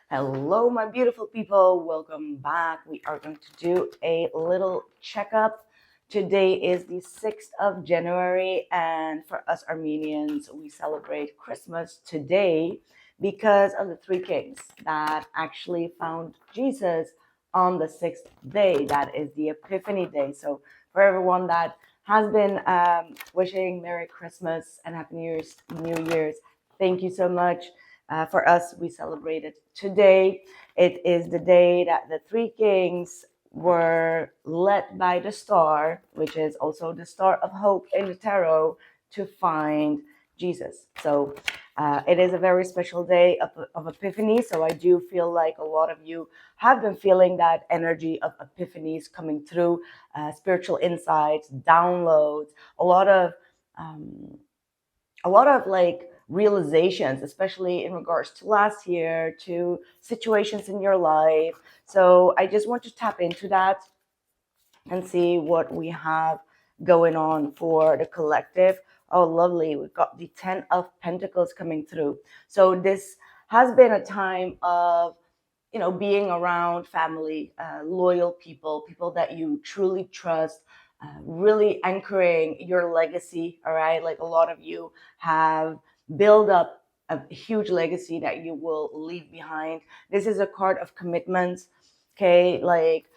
Hello, my beautiful people. Welcome back. We are going to do a little checkup. Today is the 6th of January, and for us Armenians, we celebrate Christmas today because of the three kings that actually found Jesus on the sixth day. That is the Epiphany day. So, for everyone that has been wishing Merry Christmas and Happy New Year's, thank you so much. For us, we celebrate it today. It is the day that the three kings were led by the star, which is also the star of hope in the tarot, to find Jesus. So it is a very special day of Epiphany. So I do feel like a lot of you have been feeling that energy of epiphanies coming through, spiritual insights, downloads, a lot of like realizations, especially in regards to last year, to situations in your life. So I just want to tap into that and see what we have going on for the collective. Oh, lovely. We've got the 10 of Pentacles coming through. So this has been a time of, being around family, loyal people, people that you truly trust, really anchoring your legacy. All right. Like a lot of you have built up a huge legacy that you will leave behind. This is a card of commitment. Okay. Like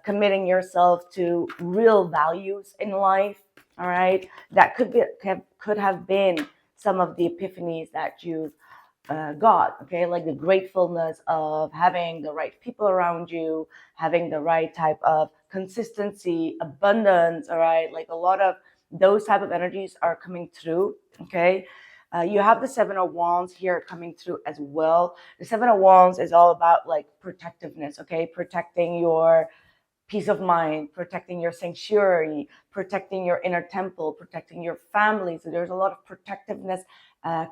committing yourself to real values in life. All right. That could have been some of the epiphanies that you've God, okay, like the gratefulness of having the right people around you, having the right type of consistency, abundance, all right, like a lot of those type of energies are coming through, okay. You have the Seven of Wands here coming through as well. The Seven of Wands is all about like protectiveness, okay, protecting your peace of mind, protecting your sanctuary, protecting your inner temple, protecting your family. So there's a lot of protectiveness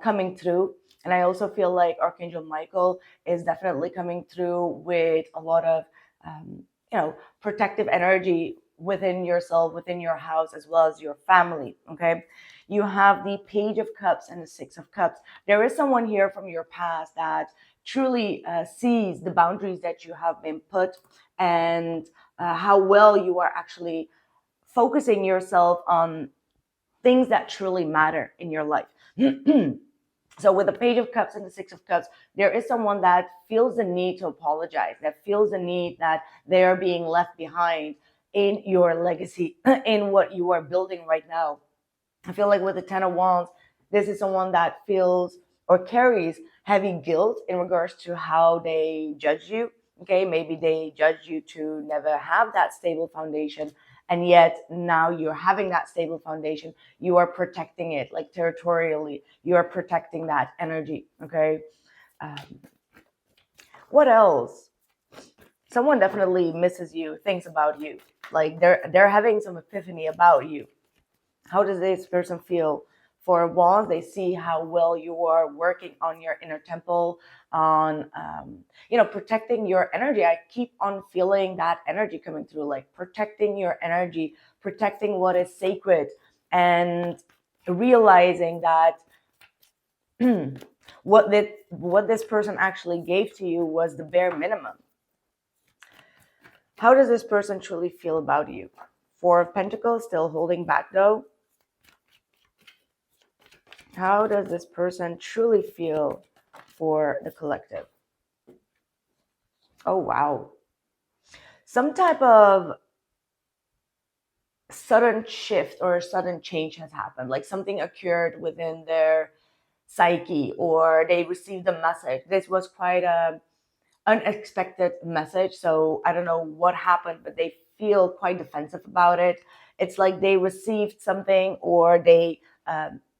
coming through. And I also feel like Archangel Michael is definitely coming through with a lot of, protective energy within yourself, within your house, as well as your family. Okay. You have the Page of Cups and the Six of Cups. There is someone here from your past that truly sees the boundaries that you have been put, and how well you are actually focusing yourself on things that truly matter in your life. So with the Page of Cups and the Six of Cups, there is someone that feels the need to apologize, that feels the need that they are being left behind in your legacy, in what you are building right now. I feel like with the Ten of Wands, this is someone that feels or carries heavy guilt in regards to how they judge you. Okay, maybe they judge you to never have that stable foundation, and yet now you're having that stable foundation. You are protecting it, like territorially. You are protecting that energy. Okay, what else? Someone definitely misses you, thinks about you, like they're having some epiphany about you. How does this person feel? For Wands, they see how well you are working on your inner temple, on protecting your energy. I keep on feeling that energy coming through, like protecting your energy, protecting what is sacred, and realizing that what this person actually gave to you was the bare minimum. How does this person truly feel about you? Four of Pentacles, still holding back though. How does this person truly feel for the collective? Oh, wow. Some type of sudden shift or sudden change has happened. Like something occurred within their psyche, or they received a message. This was quite a unexpected message. So I don't know what happened, but they feel quite defensive about it. It's like they received something, or they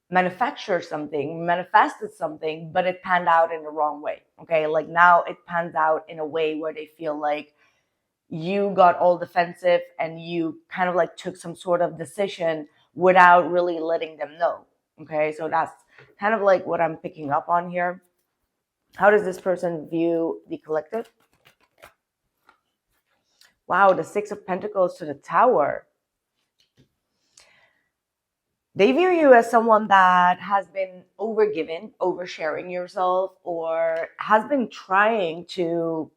manufactured something, manifested something, but it panned out in the wrong way. Okay, like now it pans out in a way where they feel like you got all defensive and you kind of like took some sort of decision without really letting them know. Okay, so that's kind of like what I'm picking up on here. How does this person view the collective? Wow, the Six of Pentacles to the Tower. They view you as someone that has been overgiven, oversharing yourself, or has been trying to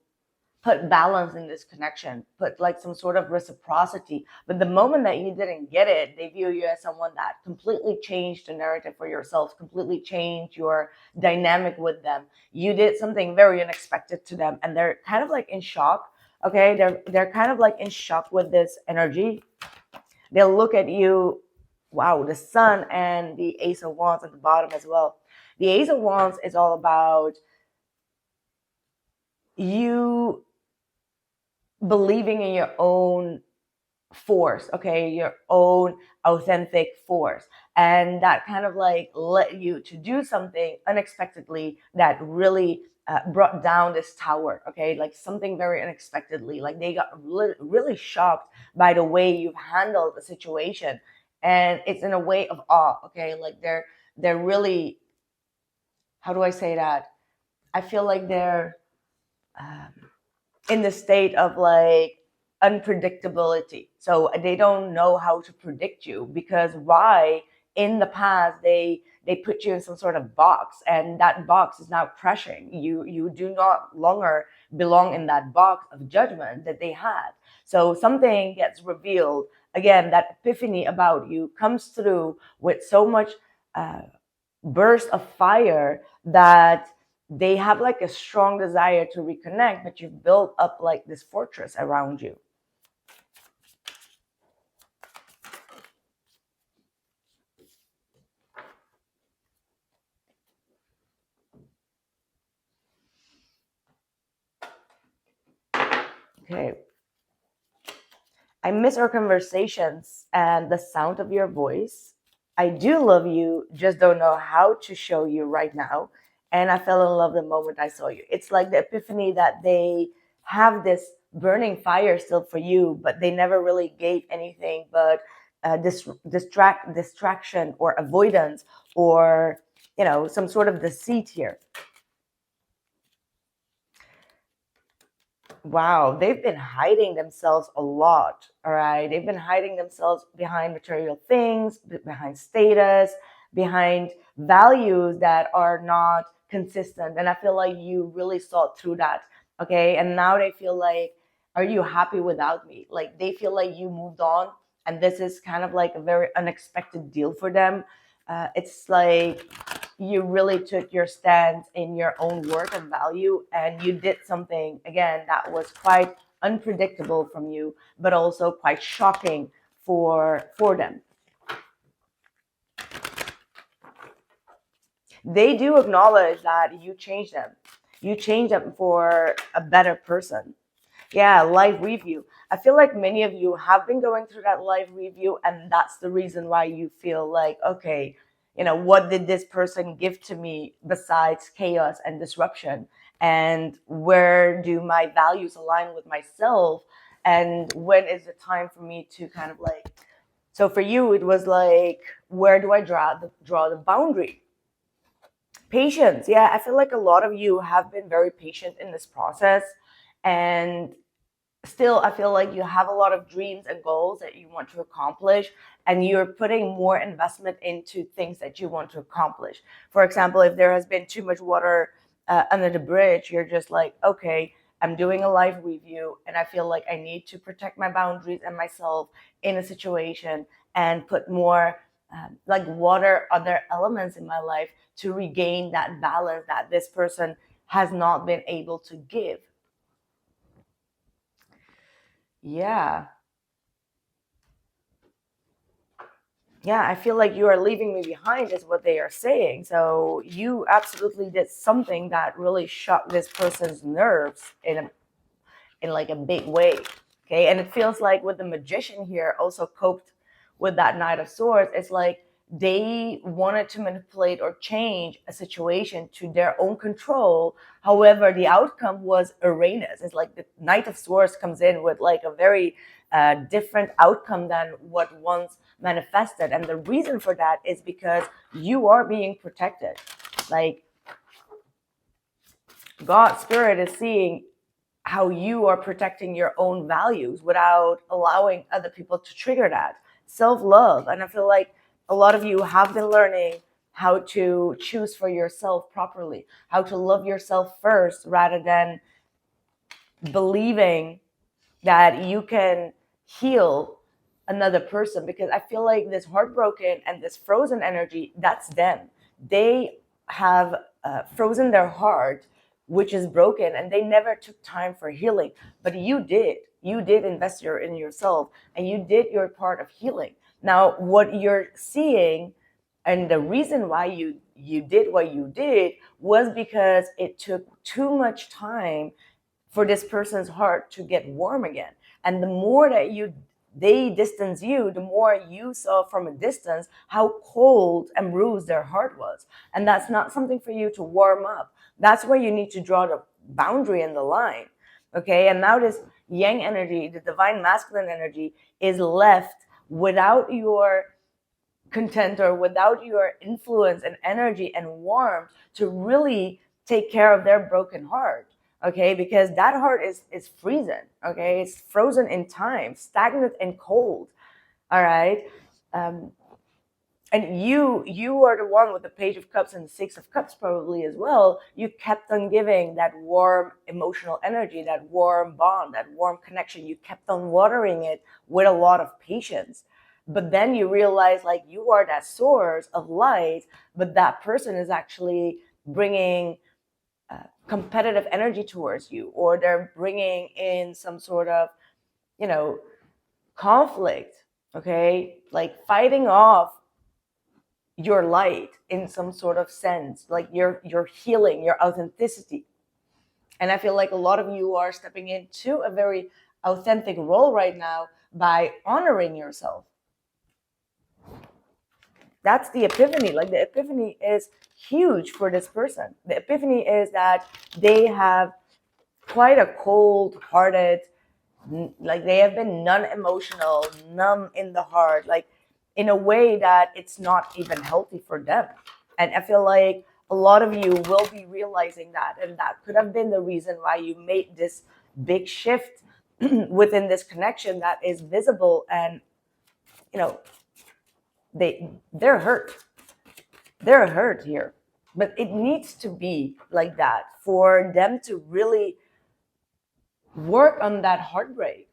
put balance in this connection, put like some sort of reciprocity. But the moment that you didn't get it, they view you as someone that completely changed the narrative for yourself, completely changed your dynamic with them. You did something very unexpected to them, and they're kind of like in shock. Okay, they're kind of like in shock with this energy. They'll look at you, wow, the sun and the ace of wands at the bottom as well. The ace of wands is all about you believing in your own force, okay, your own authentic force, and that kind of like led you to do something unexpectedly that really brought down this tower, okay, like something very unexpectedly, like they got really shocked by the way you've handled the situation, and it's in a way of awe, okay, like they're really, how do I say that, I feel like they're um, in the state of like unpredictability. So they don't know how to predict you, because why, in the past they put you in some sort of box, and that box is now crushing you. You do not longer belong in that box of judgment that they had. So something gets revealed. Again, that epiphany about you comes through with so much uh, burst of fire that they have like a strong desire to reconnect, but you've built up like this fortress around you. Okay. I miss our conversations and the sound of your voice. I do love you, just don't know how to show you right now. And I fell in love the moment I saw you. It's like the epiphany that they have this burning fire still for you, but they never really gave anything but distraction or avoidance, or some sort of deceit here. Wow, they've been hiding themselves a lot. All right. They've been hiding themselves behind material things, behind status, behind values that are not consistent. And I feel like you really saw through that. Okay. And now they feel like, are you happy without me? Like they feel like you moved on. And this is kind of like a very unexpected deal for them. It's like you really took your stance in your own worth and value, and you did something again that was quite unpredictable from you, but also quite shocking for them. They do acknowledge that you changed them. You changed them for a better person. Yeah, live review. I feel like many of you have been going through that live review, and that's the reason why you feel like, okay, what did this person give to me besides chaos and disruption? And where do my values align with myself? And when is the time for me to kind of like, so for you, it was like, where do I draw the boundary? Patience. Yeah, I feel like a lot of you have been very patient in this process, and still I feel like you have a lot of dreams and goals that you want to accomplish, and you're putting more investment into things that you want to accomplish. For example, if there has been too much water under the bridge, you're just like, okay, I'm doing a live review, and I feel like I need to protect my boundaries and myself in a situation, and put more like water, other elements in my life to regain that balance that this person has not been able to give. Yeah. Yeah, I feel like you are leaving me behind, is what they are saying. So you absolutely did something that really shocked this person's nerves in like a big way. Okay. And it feels like with the magician here also coped with that Knight of Swords. It's like they wanted to manipulate or change a situation to their own control. However, the outcome was Uranus. It's like the Knight of Swords comes in with like a very different outcome than what once manifested. And the reason for that is because you are being protected. Like God Spirit is seeing how you are protecting your own values without allowing other people to trigger that self-love. And I feel like a lot of you have been learning how to choose for yourself properly, how to love yourself first rather than believing that you can heal another person. Because I feel like this heartbroken and this frozen energy, that's them. They have frozen their heart, which is broken, and they never took time for healing. But you did. You did invest in yourself, and you did your part of healing. Now, what you're seeing, and the reason why you did what you did, was because it took too much time for this person's heart to get warm again. And the more that they distance you, the more you saw from a distance how cold and bruised their heart was. And that's not something for you to warm up. That's where you need to draw the boundary and the line. Okay. And now this yang energy, the divine masculine energy, is left without your content or without your influence and energy and warmth to really take care of their broken heart. Okay, because that heart is freezing. Okay, it's frozen in time, stagnant and cold. All right. And you are the one with the Page of Cups and the Six of Cups probably as well. You kept on giving that warm emotional energy, that warm bond, that warm connection. You kept on watering it with a lot of patience. But then you realize like you are that source of light, but that person is actually bringing competitive energy towards you, or they're bringing in some sort of, conflict. Okay, like fighting off your light in some sort of sense, like your healing, your authenticity. And I feel like a lot of you are stepping into a very authentic role right now by honoring yourself. That's the epiphany. Like the epiphany is huge for this person. The epiphany is that they have quite a cold-hearted, like they have been non-emotional, numb in the heart, like in a way that it's not even healthy for them. And I feel like a lot of you will be realizing that, and that could have been the reason why you made this big shift within this connection that is visible. And they're hurt here, but it needs to be like that for them to really work on that heartbreak.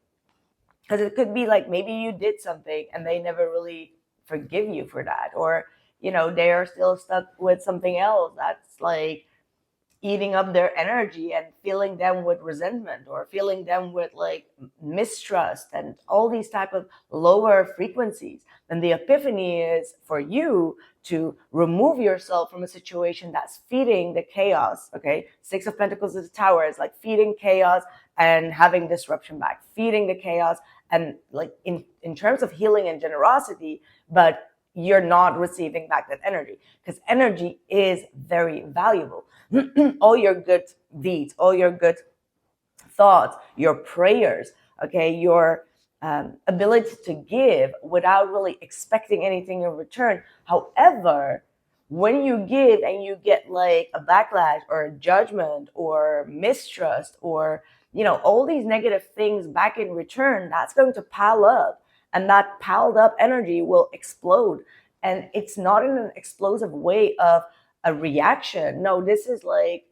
Because it could be like maybe you did something and they never really forgive you for that, or they are still stuck with something else that's like eating up their energy and filling them with resentment, or filling them with like mistrust and all these type of lower frequencies. Then the epiphany is for you to remove yourself from a situation that's feeding the chaos. Okay, Six of Pentacles is the Tower. It's like feeding chaos and having disruption back, feeding the chaos, and like in terms of healing and generosity, but you're not receiving back that energy, because energy is very valuable. All your good deeds, all your good thoughts, your prayers, okay, your ability to give without really expecting anything in return. However, when you give and you get like a backlash or a judgment or mistrust, or all these negative things back in return, that's going to pile up, and that piled up energy will explode. And it's not in an explosive way of a reaction. No, this is like,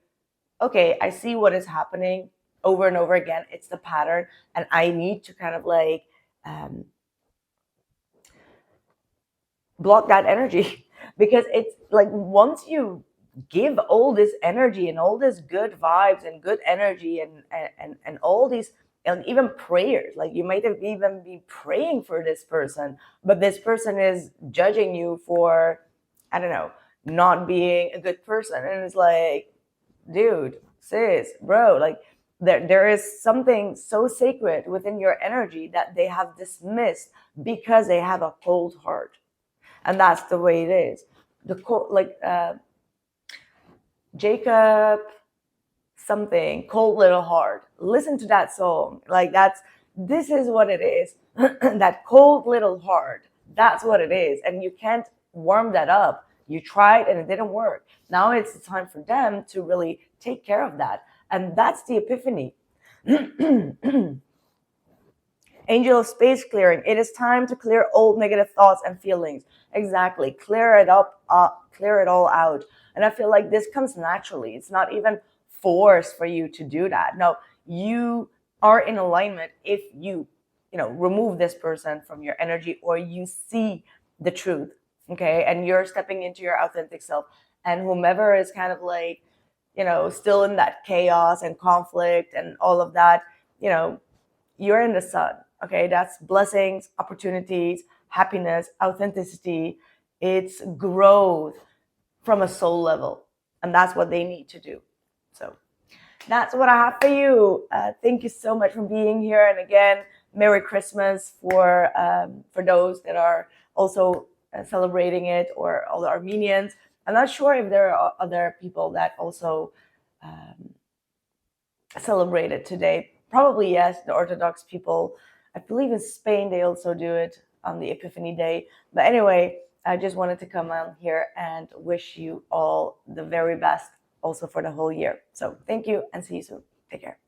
okay, I see what is happening over and over again. It's the pattern, and I need to kind of like block that energy. Because it's like once you give all this energy and all this good vibes and good energy and all these, and even prayers, like you might have even been praying for this person, but this person is judging you for, I don't know, not being a good person. And it's like, dude, sis, bro, like there is something so sacred within your energy that they have dismissed because they have a cold heart. And that's the way it is. The cold, like Jacob something, Cold Little Heart. Listen to that song. Like this is what it is. That cold little heart. That's what it is. And you can't warm that up. You tried and it didn't work. Now it's the time for them to really take care of that. And that's the epiphany. Angel of space clearing. It is time to clear old negative thoughts and feelings. Exactly. Clear it up, clear it all out. And I feel like this comes naturally. It's not even forced for you to do that. No, you are in alignment if you remove this person from your energy, or you see the truth, okay? And you're stepping into your authentic self. And whomever is kind of like, still in that chaos and conflict and all of that, you're in the sun, okay? That's blessings, opportunities, happiness, authenticity. It's growth from a soul level. And that's what they need to do. So that's what I have for you. Thank you so much for being here. And again, Merry Christmas for those that are also celebrating it, or all the Armenians. I'm not sure if there are other people that also celebrate it today. Probably yes, the Orthodox people. I believe in Spain they also do it on the Epiphany day. But anyway, I just wanted to come on here and wish you all the very best also for the whole year. So thank you and see you soon. Take care.